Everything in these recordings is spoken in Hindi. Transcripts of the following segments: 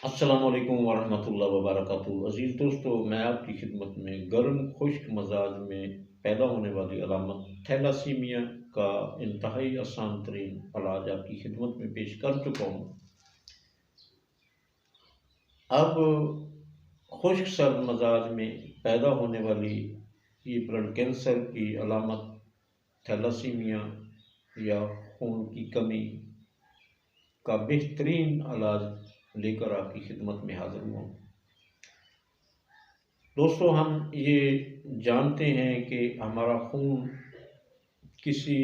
अस्सलाम वालेकुम वरहमतुल्लाहि वबरकातुहू। अज़ीज़ दोस्तों, मैं आपकी खिदमत में गर्म खुश्क मजाज में पैदा होने वाली अलामत थैलासीमिया का इंतहाई आसान तरीन इलाज आपकी खिदमत में पेश कर चुका हूँ। अब खुश्क सर्द मजाज में पैदा होने वाली ये ब्लड कैंसर की अलामत थैलासीमिया या खून की कमी का बेहतरीन इलाज लेकर आपकी खिदमत में हाजिर हुआ। दोस्तों, हम ये जानते हैं कि हमारा खून किसी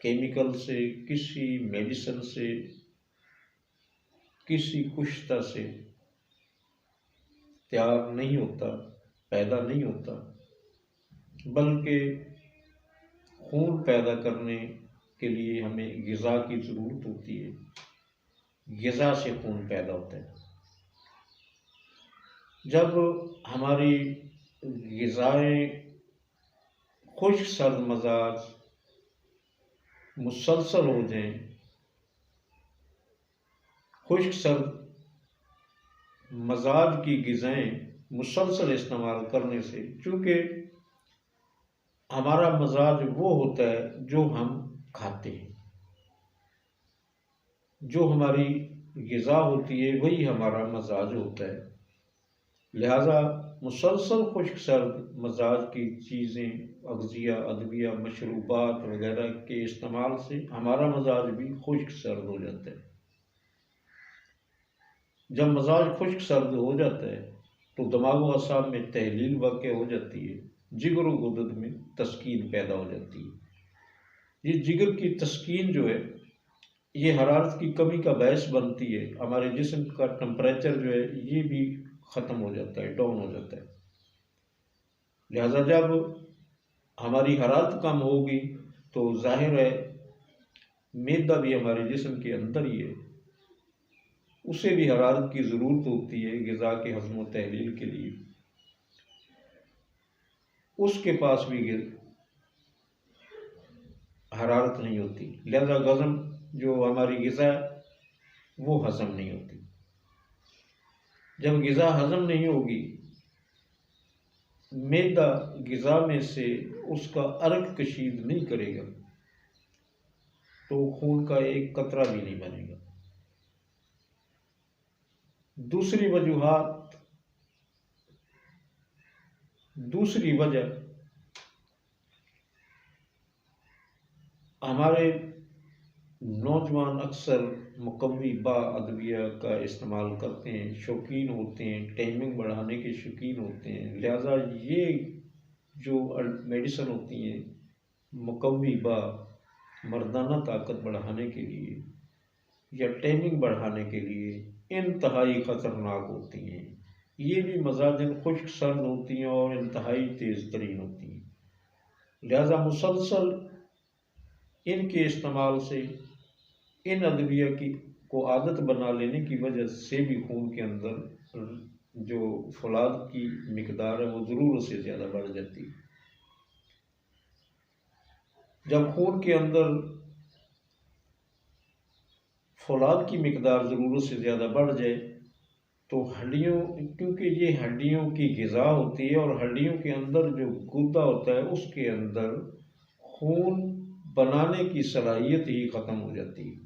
केमिकल से, किसी मेडिसिन से, किसी कुश्ता से तैयार नहीं होता, पैदा नहीं होता, बल्कि खून पैदा करने के लिए हमें ग़िज़ा की ज़रूरत होती है। ग़िज़ा से खून पैदा होता है। जब हमारी ग़िज़ाएँ खुश्क सर्द मजाज मुसलसल हो जाएं, खुश्क सर्द मजाज की ग़िज़ाएँ मुसलसल इस्तेमाल करने से, चूँकि हमारा मजाज वो होता है जो हम खाते हैं, जो हमारी ग़िज़ा होती है वही हमारा मजाज होता है। लिहाजा मुसलसल खुश्क सर्द मजाज की चीज़ें, अग़ज़िया, अद्विया, मशरूबात वगैरह के इस्तेमाल से हमारा मजाज भी खुश्क सर्द हो जाता है। जब मजाज खुश्क सर्द हो जाता है तो दिमाग व असाब में तहलील वाक़या हो जाती है, जिगर व गुदद में तस्कीन पैदा हो जाती है। ये जिगर की तस्कीन जो है, ये हरारत की कमी का बायस बनती है। हमारे जिस्म का टेम्परेचर जो है ये भी ख़त्म हो जाता है, डाउन हो जाता है। लिहाजा जब हमारी हरारत कम होगी तो जाहिर है मैदा भी हमारे जिस्म के अंदर ही है, उसे भी हरारत की ज़रूरत होती है ग़िज़ा के हज़म व तहलील के लिए। उसके पास भी हरारत नहीं होती, लिहाजा हज़म जो हमारी ग़िज़ा वो हज़म नहीं होती। जब ग़िज़ा हज़म नहीं होगी, मैदा ग़िज़ा में से उसका अर्क कशीद नहीं करेगा, तो खून का एक कतरा भी नहीं बनेगा। दूसरी वजह हमारे नौजवान अक्सर मुकव्वी बा अदविया का इस्तेमाल करते हैं, शौकीन होते हैं, टाइमिंग बढ़ाने के शौकीन होते हैं। लिहाजा ये जो मेडिसिन होती हैं मुकव्वी बा, मर्दाना ताकत बढ़ाने के लिए या टाइमिंग बढ़ाने के लिए इंतहाई ख़तरनाक होती हैं। ये भी मज़ाजिन खुश्क सर्द होती हैं और इंतहाई तेज़ तरीन होती हैं। लिहाजा मुसलसल इनके इस्तेमाल से, इन अद्विया की को आदत बना लेने की वजह से भी खून के अंदर जो फौलाद की मिकदार है वो ज़रूरत से ज़्यादा बढ़ जाती है। जब खून के अंदर फौलाद की मिकदार ज़रूरत से ज़्यादा बढ़ जाए तो हड्डियों, क्योंकि ये हड्डियों की ग़िज़ा होती है और हड्डियों के अंदर जो गुदा होता है उसके अंदर खून बनाने की सलाहियत ही ख़त्म हो जाती है।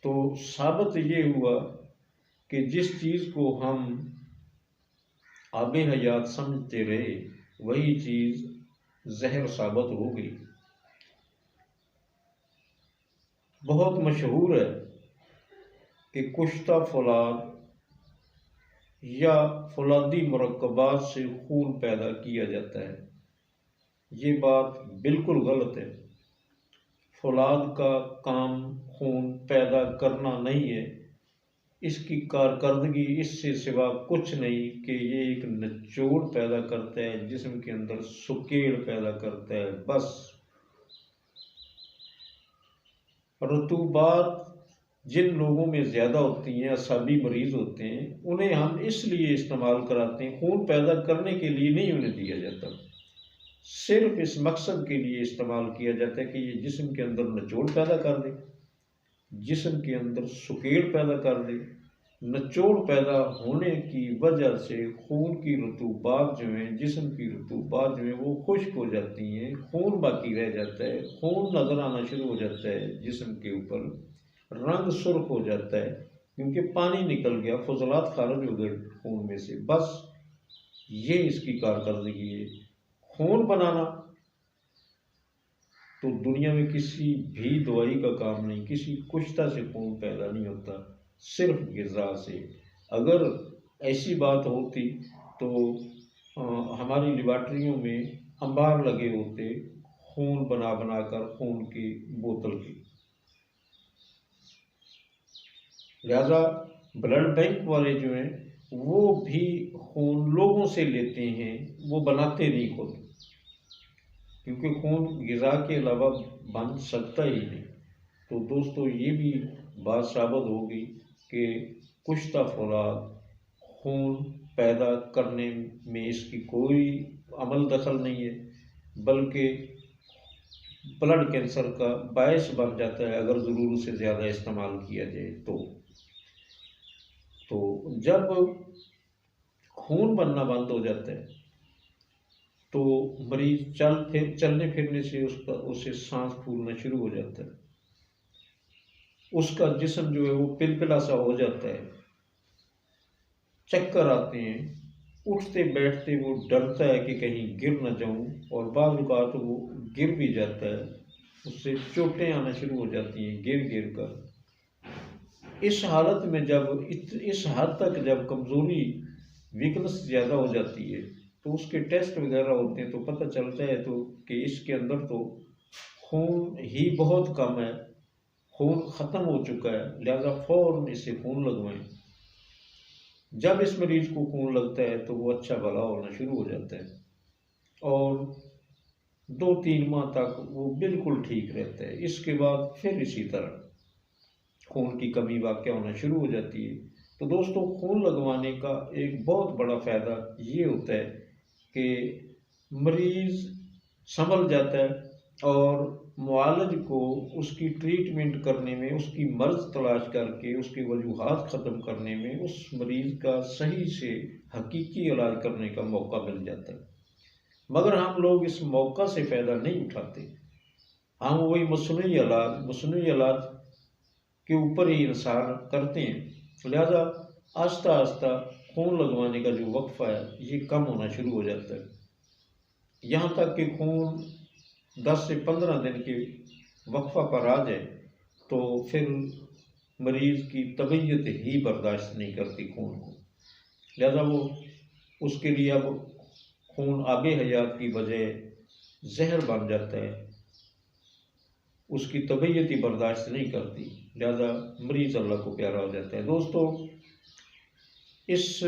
तो साबित ये हुआ कि जिस चीज़ को हम आबे हयात समझते रहे वही चीज़ जहर साबित हो गई। बहुत मशहूर है कि कुश्ता फौलाद या फौलादी मुरक्कबात से खून पैदा किया जाता है। ये बात बिल्कुल गलत है। फौलाद का काम खून पैदा करना नहीं है, इसकी कारकर्दगी इससे सिवा कुछ नहीं कि ये एक निचोड़ पैदा करता है, जिस्म के अंदर सुकेड़ पैदा करता है। बस रतूबात जिन लोगों में ज़्यादा होती हैं, असाबी मरीज़ होते हैं, उन्हें हम इसलिए इस्तेमाल कराते हैं, खून पैदा करने के लिए नहीं उन्हें दिया जाता, सिर्फ इस मकसद के लिए इस्तेमाल किया जाता है कि ये जिस्म के अंदर निचोड़ पैदा कर दे। जिस्म के अंदर सुकेड़ पैदा कर दे। निचोड़ पैदा होने की वजह से खून की रतूबात जो है, जिस्म की रतूबात जो है वो खुश्क हो जाती हैं, खून बाकी रह जाता है, खून नज़र आना शुरू हो जाता है जिस्म के ऊपर, रंग सुर्ख हो जाता है क्योंकि पानी निकल गया, फजलात खारिज हो गए खून में से। बस ये इसकी कारकर्दगी है। खून बनाना तो दुनिया में किसी भी दवाई का काम नहीं, किसी कुश्ता से खून पैदा नहीं होता, सिर्फ ग़िज़ा से। अगर ऐसी बात होती तो हमारी लेबॉर्ट्रियों में अंबार लगे होते खून बना बना कर, खून की बोतल की। लिहाजा ब्लड बैंक वाले जो हैं वो भी खून लोगों से लेते हैं, वो बनाते नहीं खुद, क्योंकि खून ग़िज़ा के अलावा बन सकता ही नहीं। तो दोस्तों ये भी बात साबित होगी कि कुश्ता फौलाद खून पैदा करने में इसकी कोई अमल दखल नहीं है, बल्कि ब्लड कैंसर का बायस बन जाता है अगर ज़रूरत से ज़्यादा इस्तेमाल किया जाए तो जब खून बनना बंद हो जाता है तो मरीज चलने फिरने से उसे सांस फूलना शुरू हो जाता है, उसका जिस्म जो है वो पिलपिला सा हो जाता है, चक्कर आते हैं, उठते बैठते वो डरता है कि कहीं गिर न जाऊं, और बाद औक़ात वो गिर भी जाता है, उससे चोटें आना शुरू हो जाती हैं गिर गिर कर। इस हालत में जब इस हद तक जब कमज़ोरी, वीकनेस ज़्यादा हो जाती है तो उसके टेस्ट वगैरह होते हैं तो पता चलता है तो कि इसके अंदर तो खून ही बहुत कम है, खून ख़त्म हो चुका है, लिहाजा फ़ौरन इसे खून लगवाएं। जब इस मरीज़ को खून लगता है तो वो अच्छा भला होना शुरू हो जाता है और 2-3 माह तक वो बिल्कुल ठीक रहता है। इसके बाद फिर इसी तरह खून की कमी वाक़या होना शुरू हो जाती है। तो दोस्तों खून लगवाने का एक बहुत बड़ा फ़ायदा ये होता है कि मरीज़ संभल जाता है और मुआलिज को उसकी ट्रीटमेंट करने में, उसकी मर्ज़ तलाश करके उसकी वजूहात ख़त्म करने में उस मरीज़ का सही से हकीकी इलाज करने का मौका मिल जाता है। मगर हम लोग इस मौका से फ़ायदा नहीं उठाते, हम वही मसनूई इलाज के ऊपर ही इंसार करते हैं। लिहाजा आहिस्ता आहिस्ता खून लगवाने का जो वक्फ़ा है ये कम होना शुरू हो जाता है, यहाँ तक कि खून 10 से 15 दिन के वक्फ़ा पर आ जाए तो फिर मरीज़ की तबीयत ही बर्दाश्त नहीं करती खून को, लिहाजा वो उसके लिए अब खून आबे हयात की बजाय जहर बन जाता है, उसकी तबीयत ही बर्दाश्त नहीं करती, लिहाजा मरीज़ अल्लाह को प्यारा हो जाता है। दोस्तों इस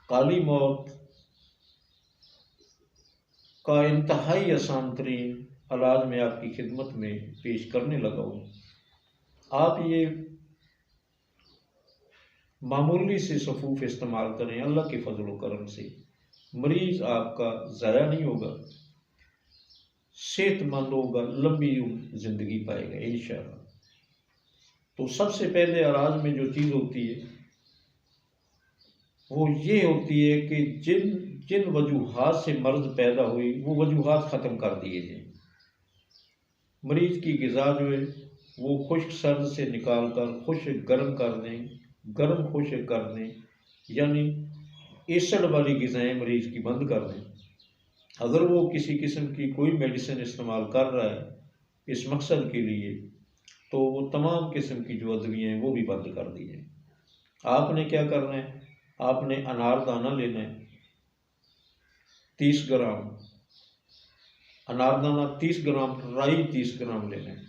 काली मौत का इंतहाई आसान तरीन इलाज में आपकी खिदमत में पेश करने लगा हूँ। आप ये मामूली से सफ़ूफ़ इस्तेमाल करें, अल्लाह के फजल करम से मरीज़ आपका ज़ाया नहीं होगा, सेहतमंद होगा, लंबी ज़िंदगी पाएगा इंशाअल्लाह। तो सबसे पहले इलाज में जो चीज़ होती है वो ये होती है कि जिन जिन वजूहात से मर्ज़ पैदा हुई वो वजूहात ख़त्म कर दिए जाए। मरीज़ की ग़िज़ा जो है वो खुश्क सर्द से निकाल कर खुश्क गर्म कर दें, गर्म खुश्क कर दें, यानी एसिड वाली ग़िज़ाएँ मरीज़ की बंद कर दें। अगर वो किसी किस्म की कोई मेडिसिन इस्तेमाल कर रहा है इस मकसद के लिए तो वो तमाम किस्म की जो अदवियाँ हैं वो भी बंद कर दी जाएँ। आपने क्या करना है, आपने अनारदाना लेना है 30 ग्राम, अनारदाना 30 ग्राम, राई 30 ग्राम लेना है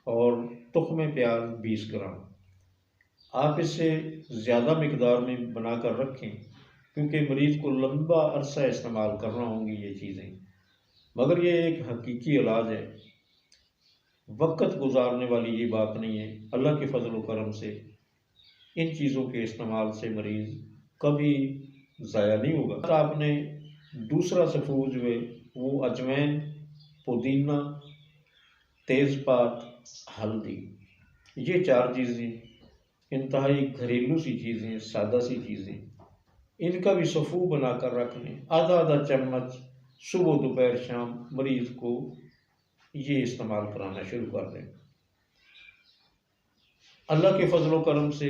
और तुख्म प्याज 20 ग्राम। आप इसे ज़्यादा मिकदार में बनाकर रखें क्योंकि मरीज़ को लंबा अरसा इस्तेमाल करना होंगी ये चीज़ें, मगर ये एक हकीकी इलाज है, वक़्त गुजारने वाली ये बात नहीं है। अल्लाह के फजल करम से इन चीज़ों के इस्तेमाल से मरीज़ कभी ज़ाया नहीं होगा। तो आपने दूसरा सफ़ूर जो है वो अजवैन, पुदीना, तेज़पात, हल्दी ये चार चीज़ें इंतहाई घरेलू सी चीज़ें, सादा सी चीज़ें, इनका भी सफ़ू बनाकर रख लें। आधा आधा चम्मच सुबह दोपहर शाम मरीज़ को ये इस्तेमाल कराना शुरू कर दें। अल्लाह के फजल करम से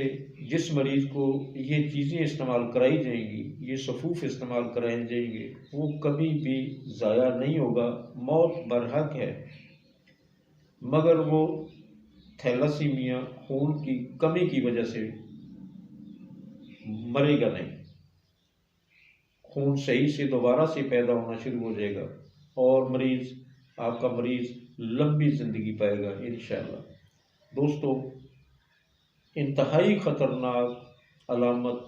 जिस मरीज़ को ये चीज़ें इस्तेमाल कराई जाएंगी, ये सफ़ूफ़ इस्तेमाल कराए जाएंगे, वो कभी भी ज़ाया नहीं होगा। मौत बरहक है, मगर वो थैलासीमिया खून की कमी की वजह से मरेगा नहीं। खून सही से दोबारा से पैदा होना शुरू हो जाएगा और आपका मरीज़ लंबी ज़िंदगी पाएगा इंशाअल्लाह। दोस्तों, इंतहाई ख़तरनाक अलामत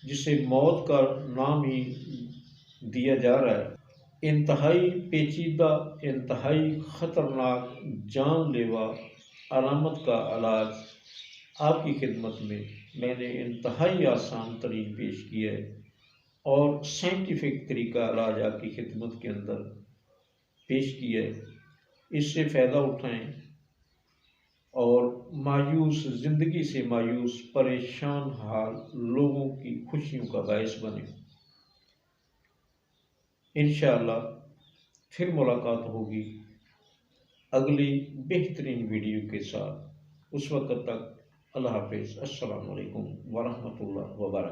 जिसे मौत का नाम ही दिया जा रहा है, इंतहाई पेचीदा, इंतहाई ख़तरनाक, जानलेवा अलामत का इलाज आपकी खिदमत में मैंने इंतहाई आसान तरीन पेश किया है और साइंटिफिक तरीका इलाज आपकी खिदमत के अंदर पेश किया है। इससे फ़ायदा उठाएं और मायूस ज़िंदगी से मायूस परेशान हाल लोगों की खुशियों का बायस बने। इंशाअल्लाह फिर मुलाकात होगी अगली बेहतरीन वीडियो के साथ। उस वक़्त तक अल्लाह हाफ़िज़। अस्सलामु अलैकुम वरहमतुल्लाह वबरकातुहू।